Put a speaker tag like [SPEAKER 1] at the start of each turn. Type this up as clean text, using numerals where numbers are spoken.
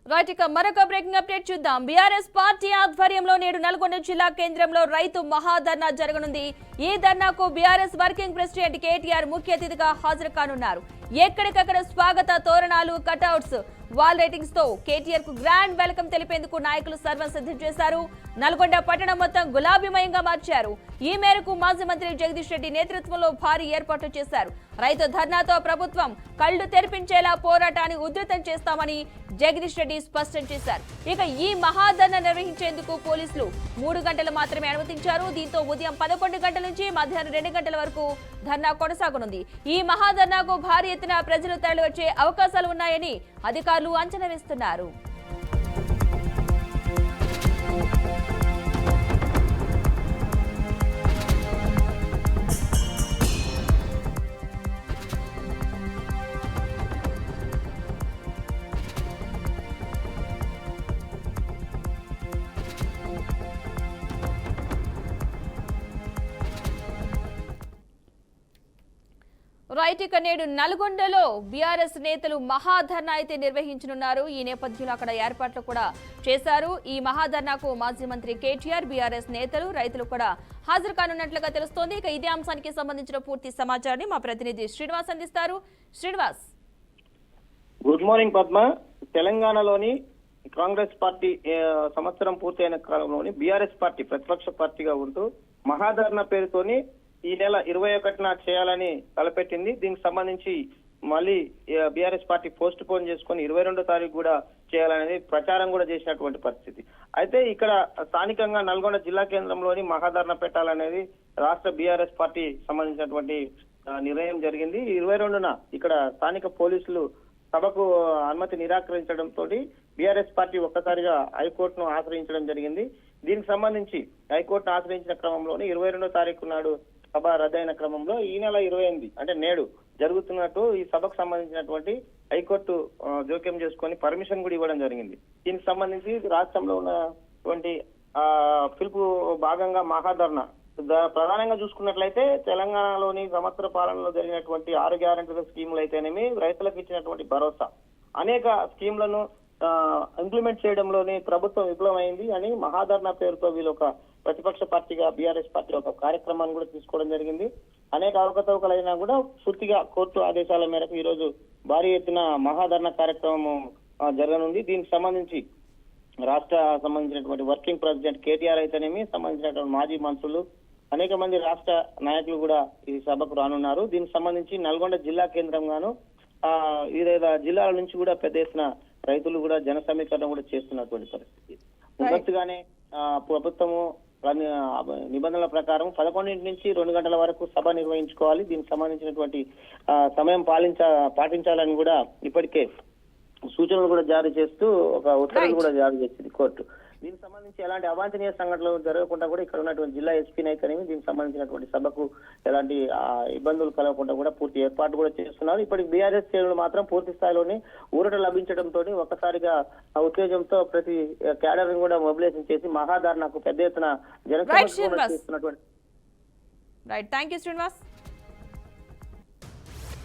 [SPEAKER 1] Right ఇక మరొక breaking update చూద్దాం. బీఆర్ఎస్ పార్టీ ఆధ్వర్యంలో నేడు నల్గొండ జిల్లా కేంద్రంలో రైతు మహాధర్నా జరగనుంది. ఈ ధర్నాకు బీఆర్ఎస్ వర్కింగ్ ప్రెసిడెంట్ కేటీఆర్ ముఖ్య అతిథిగా హాజరు కానున్నారు. ఎక్కడికక్కడ స్వాగత తోరణాలు, కటౌట్స్, వాల్ రేటింగ్స్ తో కేటీఆర్ కు గ్రాండ్ వెల్కమ్ తెలిపేందుకు నాయకులు సర్వం సిద్ధం చేశారు. నల్గొండ పట్టణం మొత్తం గులాబీమయంగా మార్చారు. ఈ మేరకు మాజీ మంత్రి జగదీష్ రెడ్డి నేతృత్వంలో భారీ ఏర్పాట్లు చేశారు. రైతు ధర్నాతో ప్రభుత్వం కళ్లు తెరిపించేలా పోరాటాన్ని ఉధృతం చేస్తామని జగదీష్ రెడ్డి స్పష్టం చేశారు. ఇక ఈ మహాధర్నా నిర్వహించేందుకు పోలీసులు 3 గంటలు మాత్రమే అనుమతించారు. దీంతో ఉదయం 11 గంటల నుంచి మధ్యాహ్నం 2 గంటల వరకు ధర్నా కొనసాగనుంది. ఈ మహాధర్నాకు భారీ ఎత్తున ప్రజలు తరలివచ్చే అవకాశాలు ఉన్నాయని అధికారులు అంచనా వేస్తున్నారు. రైట్ ఇక నేడు నల్గొండలో బీఆర్ఎస్ నేతలు మహాధర్నా అయితే నిర్వహించనున్నారు. ఈ నేపథ్యంలో అక్కడ ఏర్పాట్లు కూడా చేశారు. ఈ మహాధర్నాకు మాజీ మంత్రి కేటీఆర్, బీఆర్ఎస్ నేతలు, రైతులు కూడా హాజరు కానున్నట్లుగా తెలుస్తోంది. ఇక ఇదే అంశానికి సంబంధించిన పూర్తి సమాచారాన్ని మా ప్రతినిధి శ్రీనివాస్ అందిస్తారు. Srinivas,
[SPEAKER 2] good morning Padma. తెలంగాణలోని కాంగ్రెస్ పార్టీ సంవత్సరం పూర్తయిన కాలంలోని బీఆర్ఎస్ పార్టీ ప్రతిపక్ష పార్టీగా ఉంటూ మహాధర్నా పేరుతోని ఈ నెల 21న చేయాలని తలపెట్టింది. దీనికి సంబంధించి మళ్ళీ బీఆర్ఎస్ పార్టీ పోస్ట్ పోన్ చేసుకుని 22వ తారీఖు కూడా చేయాలనేది ప్రచారం కూడా చేసినటువంటి పరిస్థితి. అయితే ఇక్కడ స్థానికంగా నల్గొండ జిల్లా కేంద్రంలోని మహాధర్నా పెట్టాలనేది రాష్ట్ర బీఆర్ఎస్ పార్టీ సంబంధించినటువంటి నిర్ణయం జరిగింది. 22న ఇక్కడ స్థానిక పోలీసులు సభకు అనుమతి నిరాకరించడంతో బీఆర్ఎస్ పార్టీ ఒక్కసారిగా హైకోర్టును ఆశ్రయించడం జరిగింది. దీనికి సంబంధించి హైకోర్టును ఆశ్రయించిన క్రమంలోనే 22వ తారీఖు నాడు సభ రద్దయిన క్రమంలో ఈ నెల 28 అంటే నేడు జరుగుతున్నట్టు ఈ సభకు సంబంధించినటువంటి హైకోర్టు జోక్యం చేసుకొని పర్మిషన్ కూడా ఇవ్వడం జరిగింది. దీనికి సంబంధించి రాష్ట్రంలో ఉన్నటువంటి పిలుపు భాగంగా మహాధర్నా ప్రధానంగా చూసుకున్నట్లయితే తెలంగాణలోని సంవత్సర పాలనలో జరిగినటువంటి 6 గ్యారెంటీల స్కీములు అయితేనేమి, రైతులకు ఇచ్చినటువంటి భరోసా, అనేక స్కీములను ఇంప్లిమెంట్ చేయడంలోనే ప్రభుత్వం విఫలమైంది అని మహాధర్నా పేరుతో వీళ్ళు ఒక ప్రతిపక్ష పార్టీగా బీఆర్ఎస్ పార్టీ ఒక కార్యక్రమాన్ని కూడా తీసుకోవడం జరిగింది. అనేక అవకతవకలైనా కూడా పూర్తిగా కోర్టు ఆదేశాల మేరకు ఈ రోజు భారీ ఎత్తున మహాధర్నా కార్యక్రమం జరగనుంది. దీనికి సంబంధించి రాష్ట్ర సంబంధించినటువంటి వర్కింగ్ ప్రెసిడెంట్ కేటీఆర్ అయితేనేమి, సంబంధించినటువంటి మాజీ మంత్రులు, అనేక మంది రాష్ట్ర నాయకులు కూడా ఈ సభకు రానున్నారు. దీనికి సంబంధించి నల్గొండ జిల్లా కేంద్రంగాను వివిధ జిల్లాల నుంచి కూడా పెద్ద ఎత్తున రైతులు కూడా జన సమీకరణ కూడా చేస్తున్నటువంటి పరిస్థితి. ముందస్తుగానే ప్రభుత్వము నిబంధనల ప్రకారం 11 నుంచి 2 గంటల వరకు సభ నిర్వహించుకోవాలి. దీనికి సంబంధించినటువంటి సమయం పాటించాలని కూడా ఇప్పటికే సూచనలు కూడా జారీ చేస్తూ ఒక ఉత్తర్వులు కూడా జారీ చేసింది కోర్టు. దీనికి సంబంధించి ఎలాంటి అవాంఛనీయ సంఘటనలు జరగకుండా కూడా ఇక్కడ ఉన్నటువంటి జిల్లా ఎస్పీ నాయకనేమి దీనికి సంబంధించినటువంటి సభకు ఎలాంటి ఇబ్బందులు కలగకుండా కూడా పూర్తి ఏర్పాటు కూడా చేస్తున్నారు. ఇప్పటికి బీఆర్ఎస్ శ్రేణులు మాత్రం పూర్తి స్థాయిలోనే ఊరట లభించడంతో ఒక్కసారిగా ఉత్తేజంతో ప్రతి క్యాడర్ కూడా మొబిలైజేషన్ చేసి మహాధర్నాకు పెద్ద ఎత్తున జనసేన చేస్తున్నటువంటి.
[SPEAKER 1] Right, thank you Srinivas.